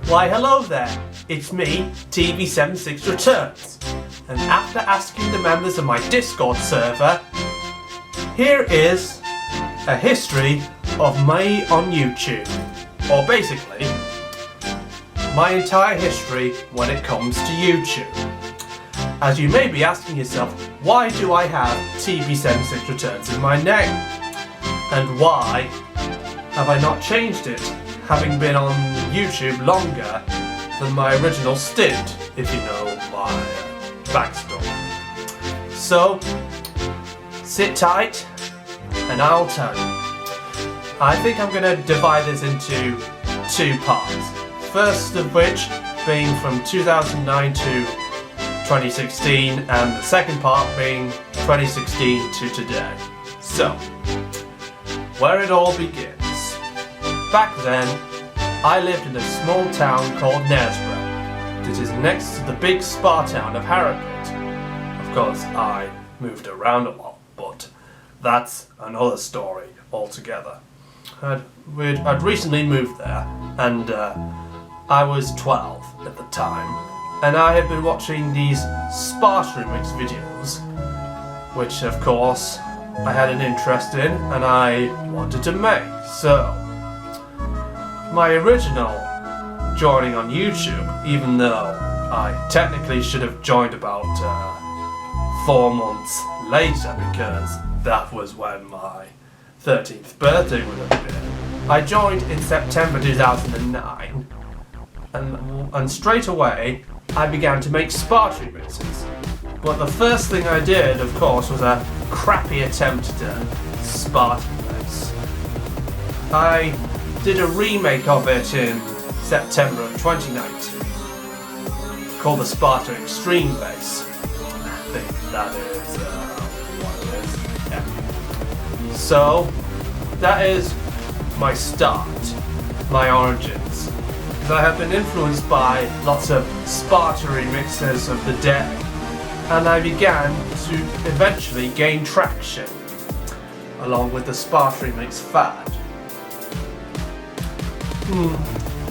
Why hello there, it's me, TB76 returns, and after asking the members of my Discord server, here is a history of me on YouTube, or basically, my entire history when it comes to YouTube. As you may be asking yourself, why do I have TB76 returns in my name? And why have I not changed it, having been on YouTube longer than my original stint, if you know my backstory. So, sit tight and I'll tell you. I think I'm going to divide this into two parts. First of which being from 2009 to 2016, and the second part being 2016 to today. So, where it all begins. Back then, I lived in a small town called Knaresborough, that is next to the big spa town of Harrogate. Of course, I moved around a lot, but that's another story altogether. I'd recently moved there, and I was 12 at the time, and I had been watching these Sparta remix videos, which of course I had an interest in and I wanted to make. So, my original joining on YouTube, even though I technically should have joined about 4 months later, because that was when my 13th birthday would have been. I joined in September 2009, and straight away I began to make Sparta remixes. But the first thing I did, of course, was a crappy attempt at Sparta remix. I did a remake of it in September of 2019 called the Sparta Extreme Bass. I think that is what it is. Yeah. So that is my start, my origins. I have been influenced by lots of Sparta remixes of the day, and I began to eventually gain traction along with the Sparta remix fad.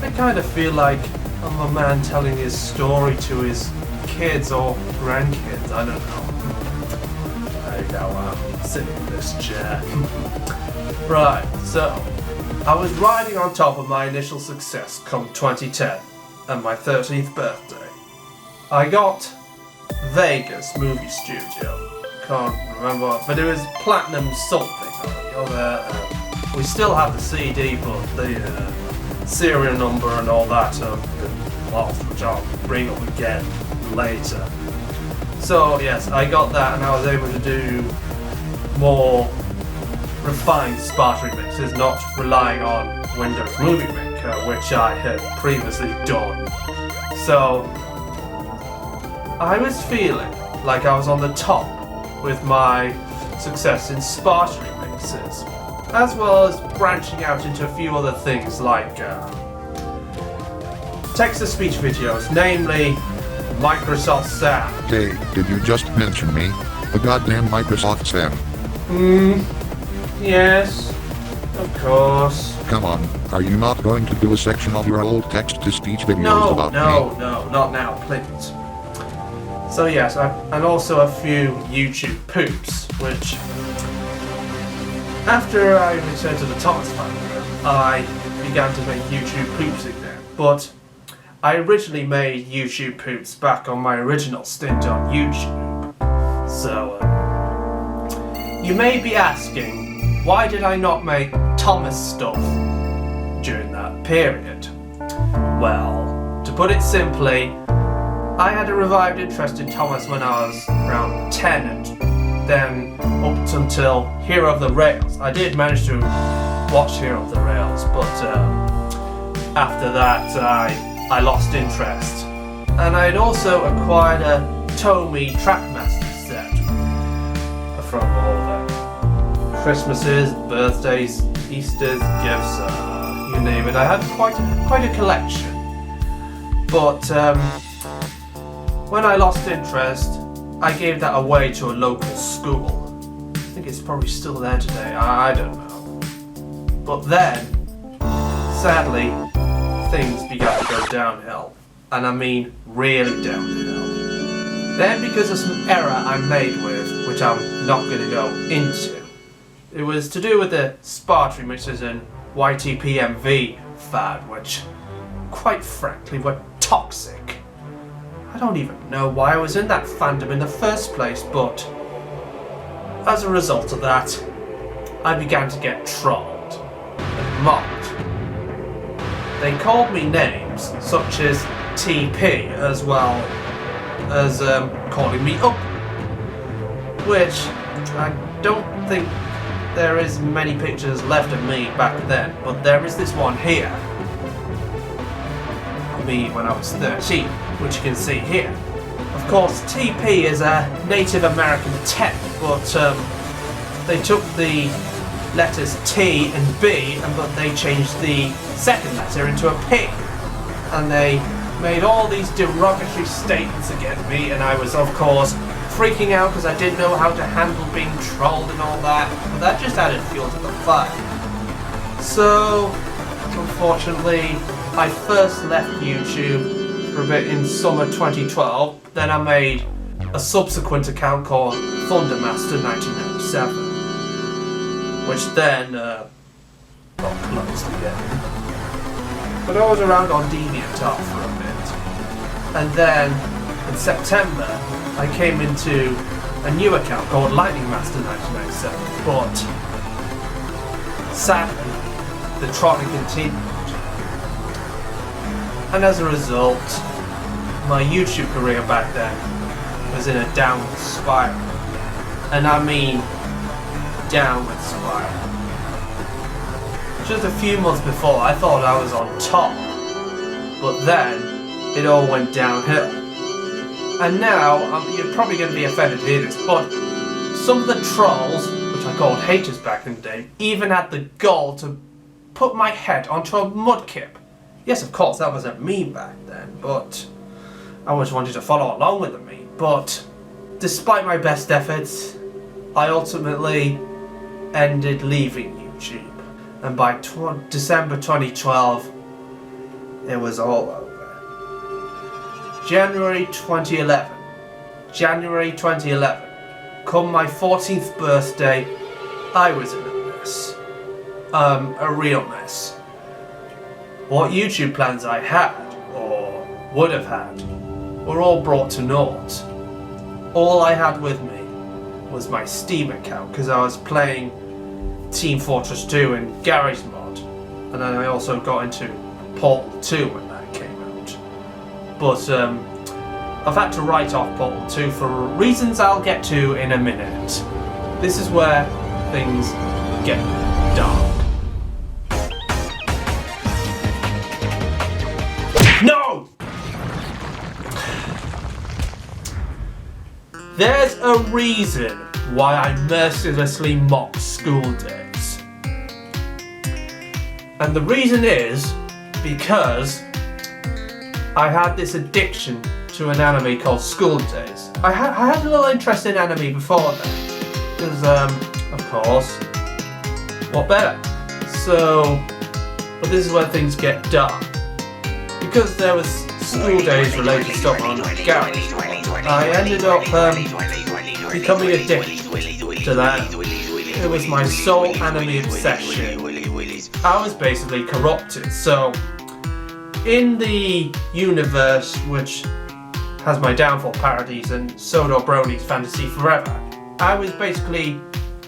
I kind of feel like I'm a man telling his story to his kids or grandkids, I don't know. There you go, I'm sitting in this chair. Right, so I was riding on top of my initial success come 2010 and my 13th birthday. I got Vegas Movie Studio, can't remember, but it was Platinum something or the other. We still have the CD, but the serial number and all that have been lost, which I'll bring up again later. So yes, I got that and I was able to do more refined Sparta remixes, not relying on Windows Movie Maker, which I had previously done. So I was feeling like I was on the top with my success in Sparta remixes, as well as branching out into a few other things like text-to-speech videos, namely Microsoft Sound. Hey, did you just mention me? A goddamn Microsoft Sound. Yes, of course. Come on, are you not going to do a section of your old text-to-speech videos about me? No, not now, please. So yes, and also a few YouTube poops, which, after I returned to the Thomas family, I began to make YouTube poops again. But I originally made YouTube poops back on my original stint on YouTube. So, you may be asking, why did I not make Thomas stuff during that period? Well, to put it simply, I had a revived interest in Thomas when I was around 10, and then up until Hero of the Rails. I did manage to watch Hero of the Rails, but after that I lost interest. And I had also acquired a Tomy Trackmaster set from all the Christmases, birthdays, Easters, gifts, you name it. I had quite a collection. But when I lost interest, I gave that away to a local school. I think it's probably still there today, I don't know. But then, sadly, things began to go downhill. And I mean really downhill. Then because of some error I made with, which I'm not going to go into, it was to do with the spartry mixers and YTPMV fad, which quite frankly were toxic. I don't even know why I was in that fandom in the first place, but as a result of that, I began to get trolled and mocked. They called me names such as TP, as well as calling me up, which I don't think there is many pictures left of me back then, but there is this one here. Me when I was 13, which you can see here. Of course, TP is a Native American tech, but they took the letters T and B, but they changed the second letter into a P, and they made all these derogatory statements against me, and I was, of course, freaking out because I didn't know how to handle being trolled and all that, but that just added fuel to the fire. So, unfortunately, I first left YouTube for a bit in summer 2012, then I made a subsequent account called Thundermaster 1997, which then got closed again. But I was around on DeviantArt for a bit, and then in September I came into a new account called Lightning Master 1997, but sadly the trolling continued. And as a result, my YouTube career back then was in a downward spiral. And I mean downward spiral. Just a few months before, I thought I was on top. But then, it all went downhill. And now, you're probably going to be offended to hear this, but some of the trolls, which I called haters back in the day, even had the gall to put my head onto a mudkip. Yes, of course, that wasn't me back then, but I always wanted to follow along with the meme. But despite my best efforts, I ultimately ended leaving YouTube. And by December 2012, it was all over. January 2011, come my 14th birthday, I was in a mess. A real mess. What YouTube plans I had, or would have had, were all brought to naught. All I had with me was my Steam account, because I was playing Team Fortress 2 and Garry's Mod, and then I also got into Portal 2 when that came out. But I've had to write off Portal 2 for reasons I'll get to in a minute. This is where things get dark. No! There's a reason why I mercilessly mock school days. And the reason is because I had this addiction to an anime called School Days. I had a little interest in anime before then. Because, of course, what better? So, but this is where things get dark. Because there was School Days related stuff on Garry's Mod, I ended up becoming addicted to that. It was my sole anime obsession. I was basically corrupted. So, in the universe which has my downfall parodies and Soda Brony's Fantasy Forever, I was basically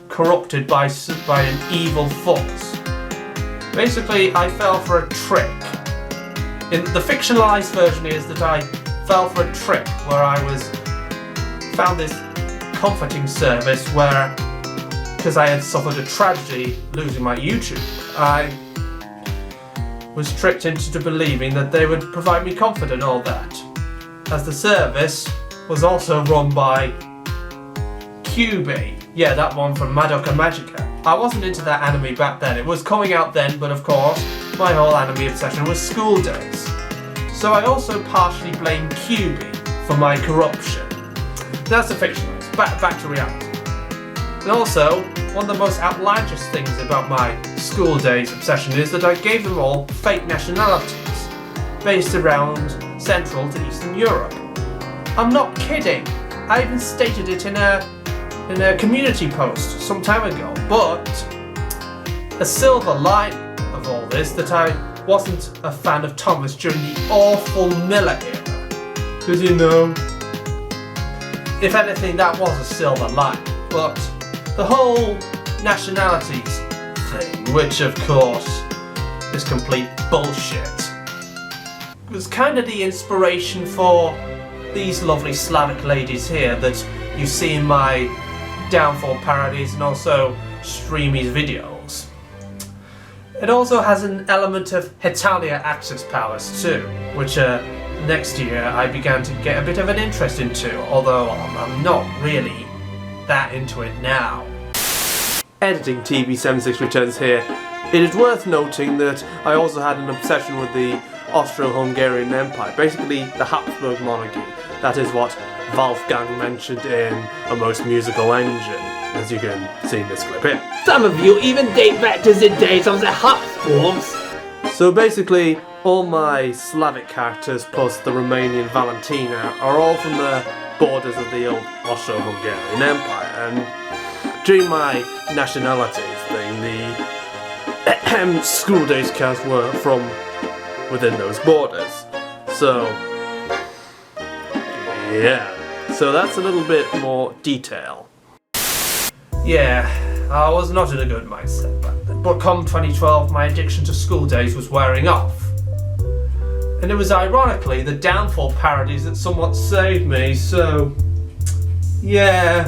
corrupted by an evil force. Basically, I fell for a trick. In the fictionalized version is that I fell for a trick where I found this comforting service where, because I had suffered a tragedy losing my YouTube, I was tricked into believing that they would provide me comfort and all that. As the service was also run by QB. Yeah, that one from Madoka Magica. I wasn't into that anime back then. It was coming out then, but of course, my whole anime obsession was School Days. So I also partially blame QB for my corruption. That's the fictionalized. Back to reality. And also, one of the most outlandish things about my School Days obsession is that I gave them all fake nationalities. based around Central to Eastern Europe. I'm not kidding. I even stated it in a community post some time ago. But a silver lining of all this that I wasn't a fan of Thomas during the awful Miller era. Because if anything, that was a silver lining. But the whole nationalities thing, which of course is complete bullshit, was kind of the inspiration for these lovely Slavic ladies here that you see in my Downfall parodies and also Streamy's videos. It also has an element of Hetalia Axis powers too, which next year I began to get a bit of an interest into, although I'm not really that into it now. Editing TB76 returns here. It is worth noting that I also had an obsession with the Austro-Hungarian Empire, basically the Habsburg monarchy. That is what Wolfgang mentioned in A Most Musical Engine, as you can see in this clip here. Some of you even date back to the days of the Habsburgs. So basically, all my Slavic characters plus the Romanian Valentina are all from the borders of the old Austro-Hungarian Empire, and during my nationalities thing, the school days cast were from within those borders. So, yeah. So that's a little bit more detail. Yeah, I was not in a good mindset back then, but come 2012 my addiction to school days was wearing off. And it was ironically the Downfall parodies that somewhat saved me, so yeah,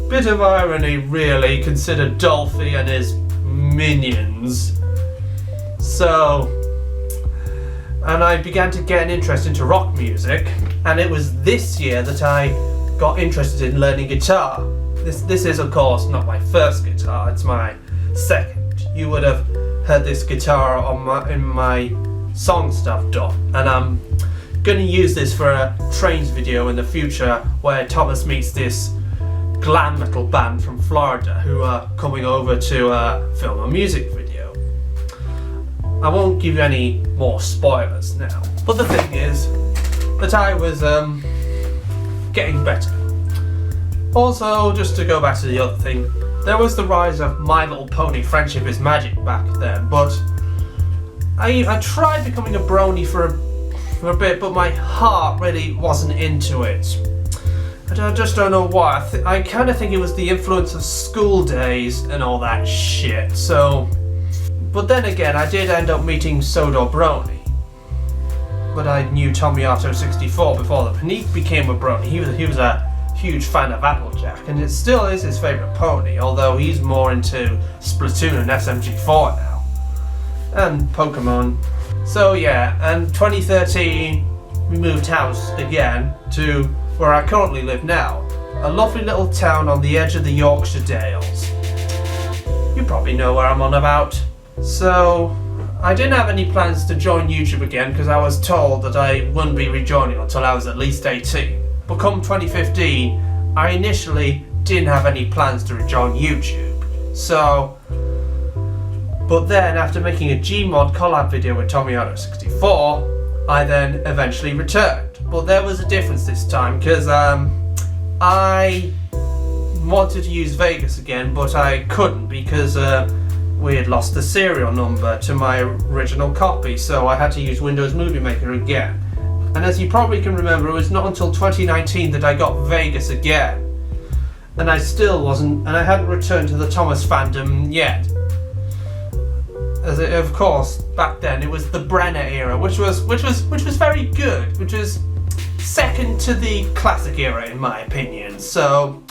bit of irony really, consider Dolphy and his minions. So, and I began to get an interest into rock music, and it was this year that I got interested in learning guitar. This is of course not my first guitar, it's my second. You would have heard this guitar in my song stuff done, and I'm going to use this for a Trains video in the future where Thomas meets this glam metal band from Florida who are coming over to film a music video. I won't give you any more spoilers now, but the thing is that I was getting better. Also, just to go back to the other thing, there was the rise of My Little Pony Friendship is Magic back then, but I tried becoming a brony for a bit, but my heart really wasn't into it. I just don't know why. I kind of think it was the influence of school days and all that shit, so... But then again, I did end up meeting Sodor Brony. But I knew Tomiato64 before that. He became a brony. He was a huge fan of Applejack, and it still is his favourite pony, although he's more into Splatoon and SMG4 now. And Pokemon. So yeah, and 2013 we moved house again to where I currently live now. A lovely little town on the edge of the Yorkshire Dales. You probably know where I'm on about. So, I didn't have any plans to join YouTube again because I was told that I wouldn't be rejoining until I was at least 18. But come 2015, I initially didn't have any plans to rejoin YouTube. So, but then after making a Gmod collab video with Tomiato64, I then eventually returned. But there was a difference this time because I wanted to use Vegas again, but I couldn't because we had lost the serial number to my original copy, so I had to use Windows Movie Maker again. And as you probably can remember, it was not until 2019 that I got Vegas again. And I still wasn't, and I hadn't returned to the Thomas fandom yet. As it, of course, back then it was the Brenner era, which was very good, which was second to the classic era in my opinion. So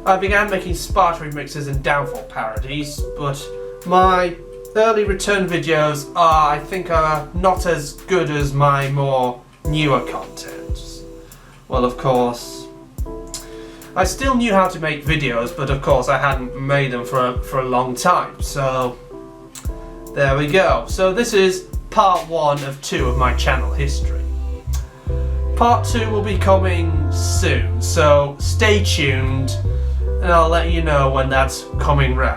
I began making Sparta remixes and Downfall parodies, but my early return videos I think are not as good as my more newer content. Well, of course, I still knew how to make videos, but of course I hadn't made them for a long time, so there we go. So this is part 1 of 2 of my channel history. Part 2 will be coming soon, so stay tuned and I'll let you know when that's coming round.